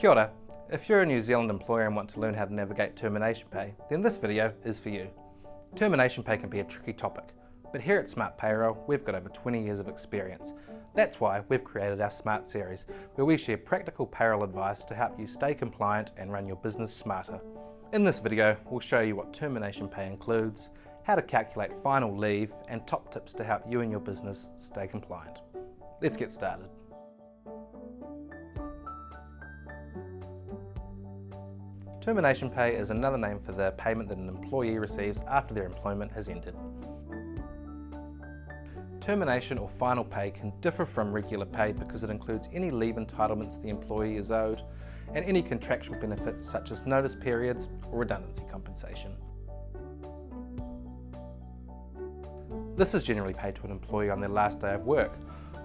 Kia ora. If you're a New Zealand employer and want to learn how to navigate termination pay, then this video is for you. Termination pay can be a tricky topic, but here at Smart Payroll, we've got over 20 years of experience. That's why we've created our Smart series, where we share practical payroll advice to help you stay compliant and run your business smarter. In this video, we'll show you what termination pay includes, how to calculate final leave, and top tips to help you and your business stay compliant. Let's get started. Termination pay is another name for the payment that an employee receives after their employment has ended. Termination or final pay can differ from regular pay because it includes any leave entitlements the employee is owed and any contractual benefits such as notice periods or redundancy compensation. This is generally paid to an employee on their last day of work,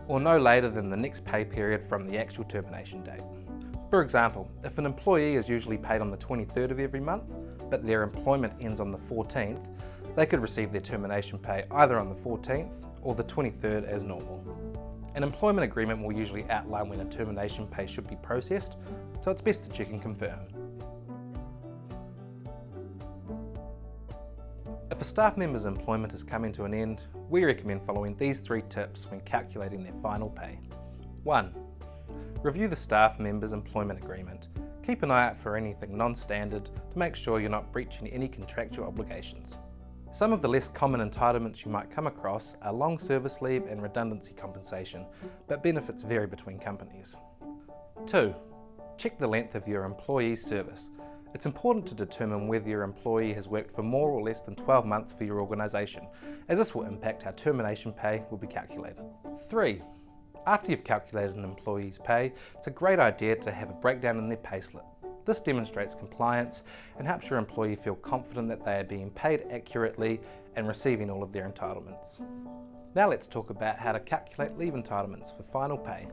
or no later than the next pay period from the actual termination date. For example, if an employee is usually paid on the 23rd of every month, but their employment ends on the 14th, they could receive their termination pay either on the 14th or the 23rd as normal. An employment agreement will usually outline when a termination pay should be processed, so it's best to check and confirm. If a staff member's employment is coming to an end, we recommend following these 3 tips when calculating their final pay. 1. Review the staff member's employment agreement. Keep an eye out for anything non-standard to make sure you're not breaching any contractual obligations. Some of the less common entitlements you might come across are long service leave and redundancy compensation, but benefits vary between companies. 2. Check the length of your employee's service. It's important to determine whether your employee has worked for more or less than 12 months for your organisation, as this will impact how termination pay will be calculated. 3. After you've calculated an employee's pay, it's a great idea to have a breakdown in their payslip. This demonstrates compliance and helps your employee feel confident that they are being paid accurately and receiving all of their entitlements. Now let's talk about how to calculate leave entitlements for final pay.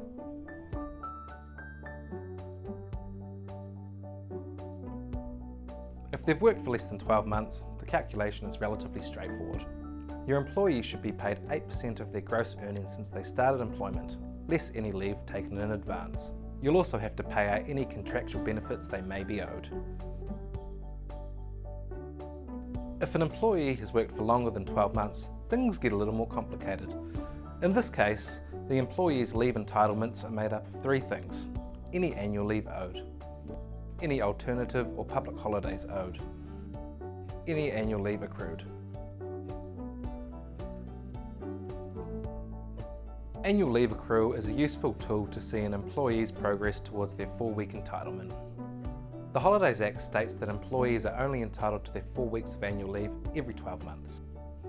If they've worked for less than 12 months, the calculation is relatively straightforward. Your employee should be paid 8% of their gross earnings since they started employment, less any leave taken in advance. You'll also have to pay out any contractual benefits they may be owed. If an employee has worked for longer than 12 months, things get a little more complicated. In this case, the employee's leave entitlements are made up of 3 things: any annual leave owed, any alternative or public holidays owed, any annual leave accrued. Annual leave accrual is a useful tool to see an employee's progress towards their 4-week entitlement. The Holidays Act states that employees are only entitled to their 4 weeks of annual leave every 12 months.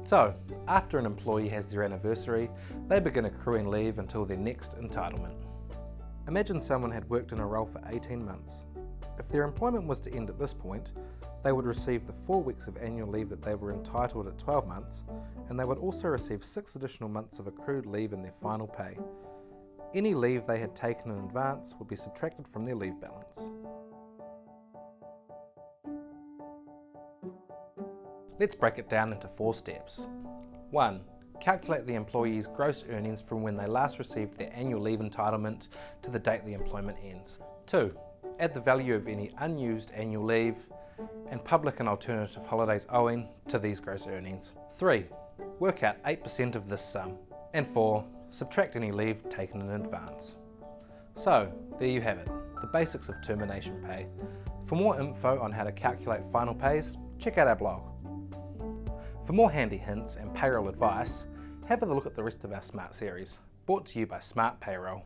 So, after an employee has their anniversary, they begin accruing leave until their next entitlement. Imagine someone had worked in a role for 18 months. If their employment was to end at this point, they would receive the 4 weeks of annual leave that they were entitled at 12 months, and they would also receive 6 additional months of accrued leave in their final pay. Any leave they had taken in advance would be subtracted from their leave balance. Let's break it down into 4 steps. 1. Calculate the employee's gross earnings from when they last received their annual leave entitlement to the date the employment ends. 2. Add the value of any unused annual leave and public and alternative holidays owing to these gross earnings. 3. Work out 8% of this sum. And 4. Subtract any leave taken in advance. So, there you have it, the basics of termination pay. For more info on how to calculate final pays, check out our blog. For more handy hints and payroll advice, have a look at the rest of our Smart series, brought to you by Smart Payroll.